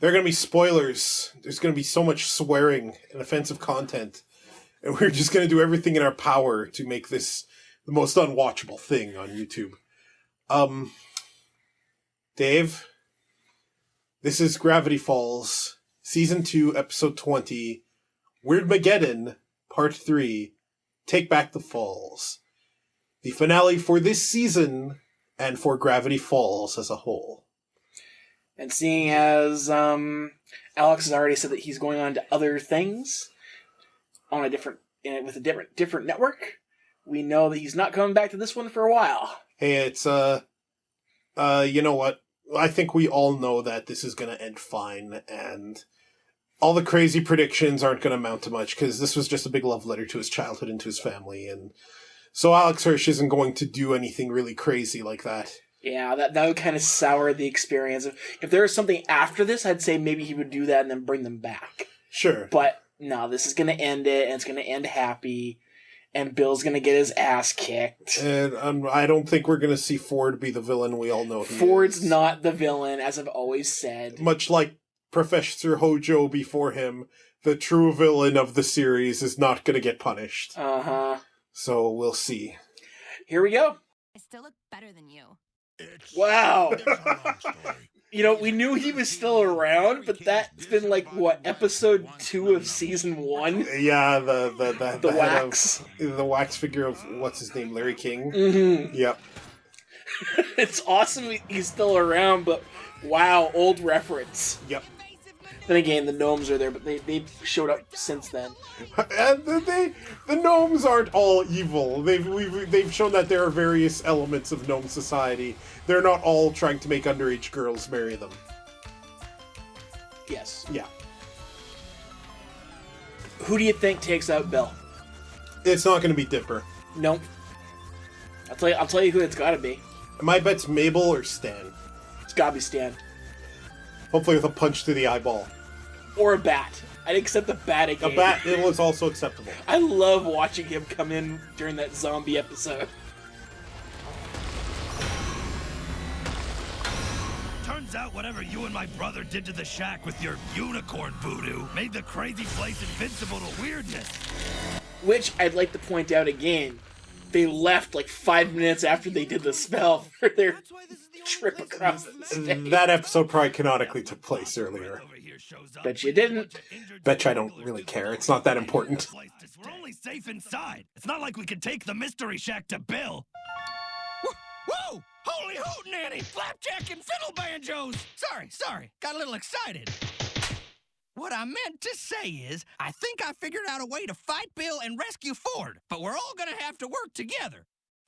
There are going to be spoilers. There's going to be so much swearing and offensive content. And we're just going to do everything in our power to make this the most unwatchable thing on YouTube. Dave, this is Gravity Falls, Season 2, Episode 20, Weirdmageddon, Part 3, Take Back the Falls. The finale for this season and for Gravity Falls as a whole. And seeing as Alex has already said that he's going on to other things on with a different network, we know that he's not coming back to this one for a while. Hey, it's you know what? I think we all know that this is going to end fine, and all the crazy predictions aren't going to amount to much, because this was just a big love letter to his childhood and to his family, and so Alex Hirsch isn't going to do anything really crazy like that. Yeah, that would kind of sour the experience. If there was something after this, I'd say maybe he would do that and then bring them back. Sure. But no, this is going to end it, and it's going to end happy, and Bill's going to get his ass kicked. And I don't think we're going to see Ford be the villain we all know he Ford's is. not the villain, as I've always said. Much like Professor Hojo before him, the true villain of the series is not going to get punished. Uh-huh. So we'll see. Here we go. I still look better than you. Wow. We knew he was still around, but that's been episode 2 of season 1? Yeah, the wax. The wax figure of, what's his name, Larry King? Mm-hmm. Yep. It's awesome he's still around, but wow, old reference. Yep. Then again, the gnomes are there, but they've showed up since then. And the gnomes aren't all evil. They've shown that there are various elements of gnome society. They're not all trying to make underage girls marry them. Yes. Yeah. Who do you think takes out Bill? It's not going to be Dipper. Nope. I'll tell you who it's got to be. My bet's Mabel or Stan. It's got to be Stan. Hopefully with a punch to the eyeball. Or a bat. I'd accept the bat again. A bat is also acceptable. I love watching him come in during that zombie episode. Turns out whatever you and my brother did to the shack with your unicorn voodoo made the crazy place invincible to weirdness. Which, I'd like to point out again, they left 5 minutes after they did the spell for their trip across the state. That episode probably canonically took place earlier. Bet you didn't. Bet you I don't really care. It's not that important. We're only safe inside. It's not like we can take the mystery shack to Bill. Whoa! Holy hootenanny! Flapjack and fiddle banjos! Sorry. Got a little excited. What I meant to say is, I think I figured out a way to fight Bill and rescue Ford, but we're all gonna have to work together.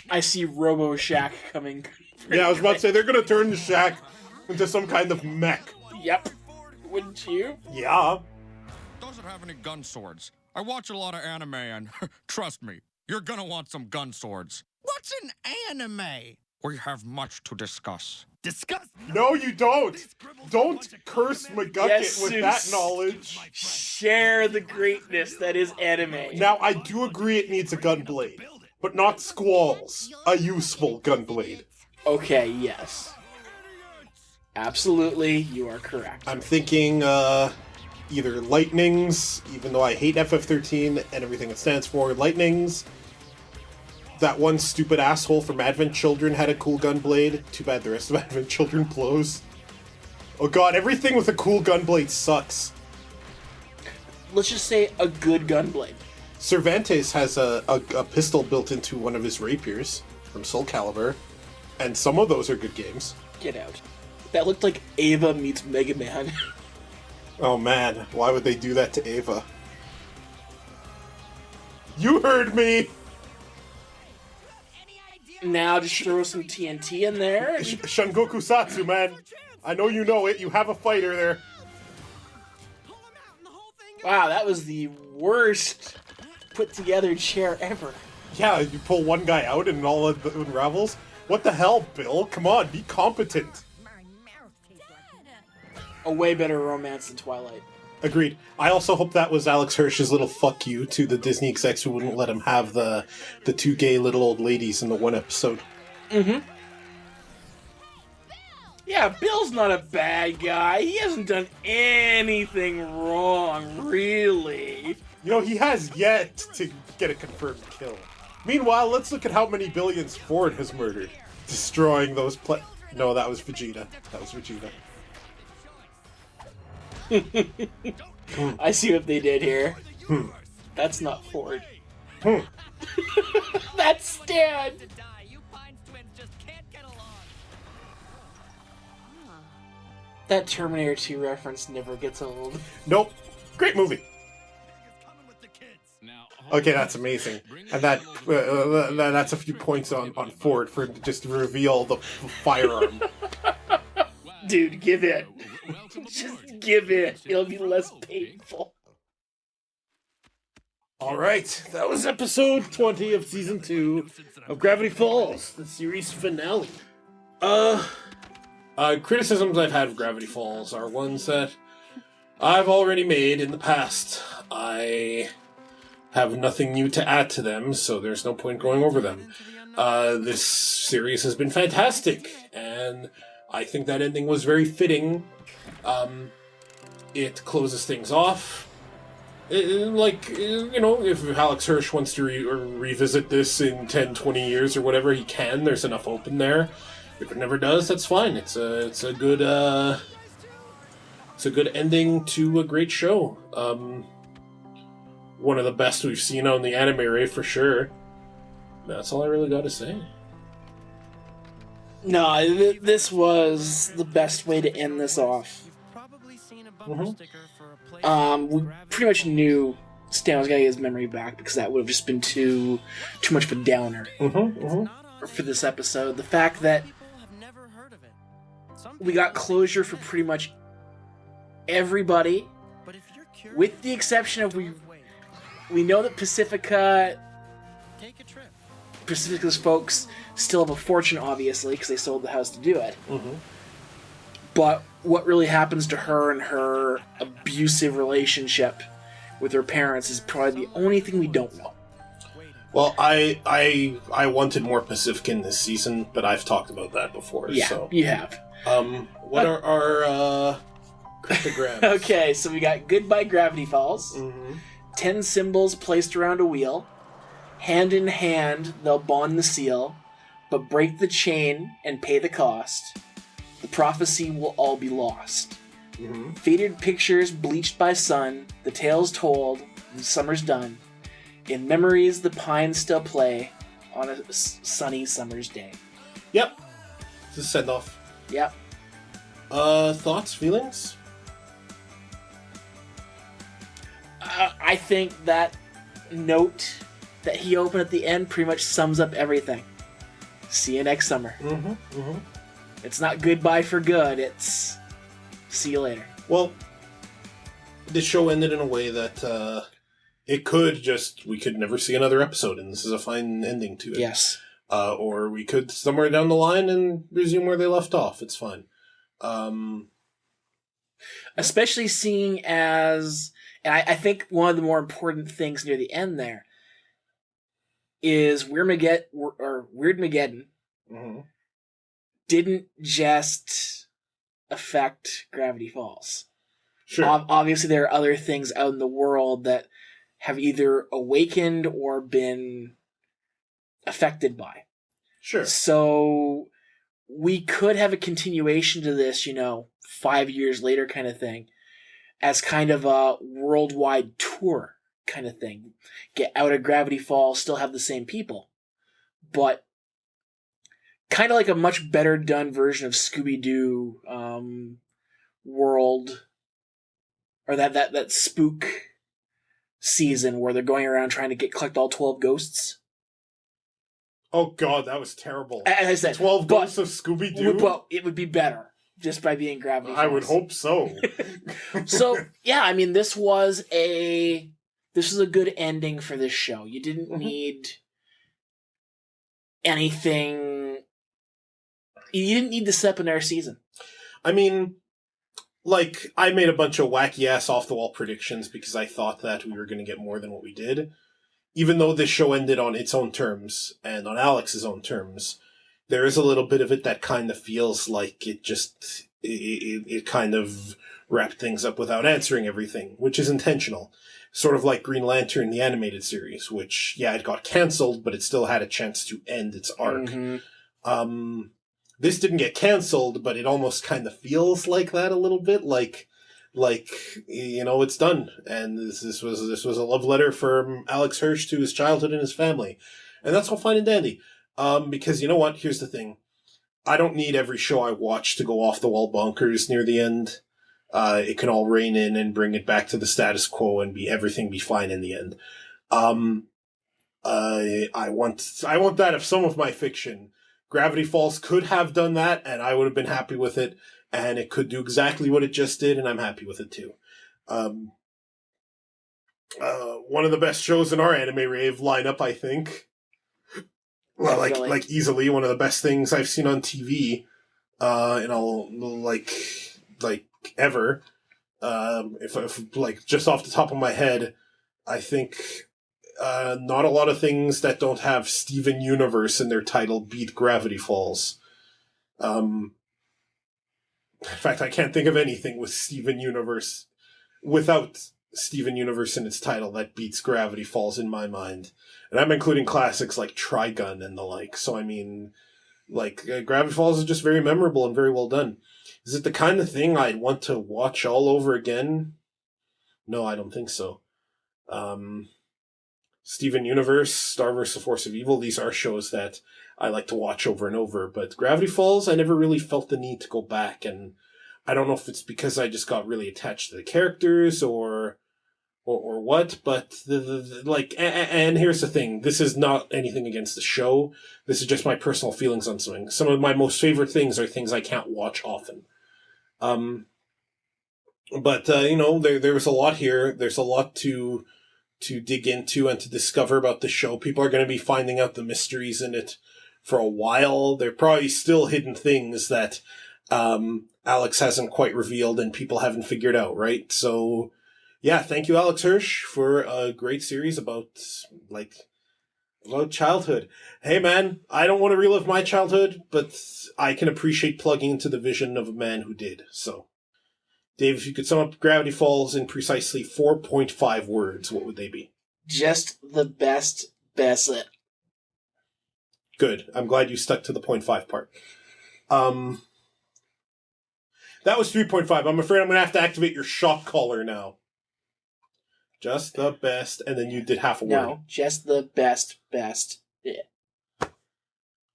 I see Robo Shack coming. Yeah, I was about to say, they're going to turn the shack into some kind of mech. Yep. Wouldn't you? Yeah. Doesn't have any gun swords. I watch a lot of anime and, trust me, you're gonna want some gun swords. What's an anime? We have much to discuss. Disgust. No, you don't. Don't curse McGucket Yes, with Zeus. that knowledge. Share the greatness that is anime. Now, I do agree it needs a gun blade, but not squalls. A useful gun blade. Okay, yes. Absolutely, you are correct. I'm thinking either Lightnings, even though I hate FF13 and everything it stands for, Lightnings. That one stupid asshole from Advent Children had a cool gun blade. Too bad the rest of Advent Children blows. Oh god, everything with a cool gun blade sucks. Let's just say a good gunblade. Cervantes has a pistol built into one of his rapiers from Soul Calibur, and some of those are good games. Get out. That looked like Ava meets Mega Man. Oh man, why would they do that to Ava? You heard me! Now just throw some TNT in there. Shungoku Satsu, man. I know you know it. You have a fighter there. Wow, that was the worst put together chair ever. Yeah, you pull one guy out and all of it unravels. What the hell, Bill? Come on, be competent. A way better romance than Twilight. Agreed. I also hope that was Alex Hirsch's little fuck you to the Disney execs who wouldn't let him have the two gay little old ladies in the one episode. Mm-hmm. Yeah, Bill's not a bad guy. He hasn't done anything wrong, really. You know, he has yet to get a confirmed kill. Meanwhile, let's look at how many billions Ford has murdered. Destroying those No, that was Vegeta. That was Vegeta. I see what they did here. That's not Ford. That's Stan! That Terminator 2 reference never gets old. Nope. Great movie. Okay, that's amazing. And that's a few points on Ford for just to reveal the firearm. Dude, give in. Just give in. It'll be less painful. Alright, that was episode 20 of season 2 of Gravity Falls, the series finale. Criticisms I've had of Gravity Falls are ones that I've already made in the past. I have nothing new to add to them, so there's no point going over them. This series has been fantastic, and I think that ending was very fitting. It closes things off. If Alex Hirsch wants to revisit this in 10, 20 years or whatever, he can. There's enough open there. If it never does, that's fine. It's a good ending to a great show. One of the best we've seen on the anime array for sure. That's all I really got to say. No, this was the best way to end this off. We pretty much knew Stan was going to get his memory back because that would have just been too much of a downer for this episode. The fact that we got closure for pretty much everybody, with the exception of we know that Pacifica's folks still have a fortune, obviously, because they sold the house to do it. But what really happens to her and her abusive relationship with her parents is probably the only thing we don't know. Well, I wanted more Pacifican this season, but I've talked about that before. Yeah, so. You have. What are our cryptograms? Okay, so we got Goodbye Gravity Falls. 10 symbols placed around a wheel. Hand in hand, they'll bond the seal, but break the chain and pay the cost. The prophecy will all be lost. Faded pictures bleached by sun, the tale's told, the summer's done. In memories the pines still play on a sunny summer's day. Yep. It's a send-off. Yep. Thoughts, feelings? I think that note that he opened at the end pretty much sums up everything. See you next summer. It's not goodbye for good, it's see you later. Well, the show ended in a way that we could never see another episode, and this is a fine ending to it. Yes. Or we could somewhere down the line and resume where they left off. It's fine. Especially seeing as, and I think one of the more important things near the end there is Weirdmageddon didn't just affect Gravity Falls. Sure. Obviously, there are other things out in the world that have either awakened or been affected by. Sure. So we could have a continuation to this, 5 years later kind of thing, as kind of a worldwide tour kind of thing. Get out of Gravity Falls, still have the same people, but kind of like a much better done version of Scooby-Doo world, or that spook season where they're going around trying to collect all 12 ghosts. Oh god, that was terrible. As I said, 12 ghosts of Scooby-Doo? Well, it would be better just by being Gravity Falls. I would hope so. So, yeah, I mean, this was a good ending for this show. You didn't need anything. You didn't need to set up another season. I mean, I made a bunch of wacky-ass off-the-wall predictions because I thought that we were going to get more than what we did. Even though this show ended on its own terms, and on Alex's own terms, there is a little bit of it that kind of feels like it kind of wrapped things up without answering everything, which is intentional. Sort of like Green Lantern, the animated series, which, yeah, it got cancelled, but it still had a chance to end its arc. This didn't get cancelled, but it almost kind of feels like that a little bit, like, it's done. And this was a love letter from Alex Hirsch to his childhood and his family. And that's all fine and dandy. Because you know what? Here's the thing. I don't need every show I watch to go off the wall bonkers near the end. It can all rein in and bring it back to the status quo and everything be fine in the end. I want that of some of my fiction. Gravity Falls could have done that, and I would have been happy with it. And it could do exactly what it just did, and I'm happy with it too. One of the best shows in our Anime Rave lineup, I think. Well, like easily one of the best things I've seen on TV, ever. If like just off the top of my head, I think not a lot of things that don't have Steven Universe in their title beat Gravity Falls. In fact, I can't think of anything with Steven Universe without Steven Universe in its title that beats Gravity Falls in my mind. And I'm including classics like Trigun and the like. So, I mean, Gravity Falls is just very memorable and very well done. Is it the kind of thing I'd want to watch all over again? No, I don't think so. Steven Universe, Star vs. Force of Evil, these are shows that I like to watch over and over. But Gravity Falls, I never really felt the need to go back. And I don't know if it's because I just got really attached to the characters or what, but and here's the thing. This is not anything against the show. This is just my personal feelings on something. Some of my most favorite things are things I can't watch often. There's a lot here. There's a lot to dig into and to discover about the show. People are going to be finding out the mysteries in it for a while. There are probably still hidden things that Alex hasn't quite revealed and people haven't figured out, right? So, yeah, thank you, Alex Hirsch, for a great series about childhood. Hey, man, I don't want to relive my childhood, but I can appreciate plugging into the vision of a man who did. So, Dave, if you could sum up Gravity Falls in precisely 4.5 words, what would they be? Just the best. Good. I'm glad you stuck to the 0.5 part. That was 3.5. I'm afraid I'm going to have to activate your shock collar now. Just the best, and then you did half a word. No, just the best. Yeah.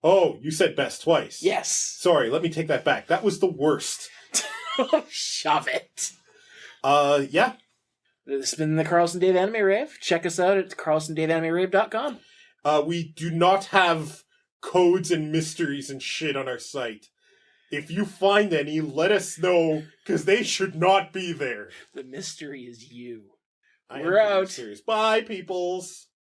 Oh, you said best twice. Yes. Sorry, let me take that back. That was the worst. Shove it. Yeah. This has been the Carlson Dave Anime Rave. Check us out at carlsondaveanimerave.com. We do not have codes and mysteries and shit on our site. If you find any, let us know, because they should not be there. The mystery is you. We're out. Bye, peoples.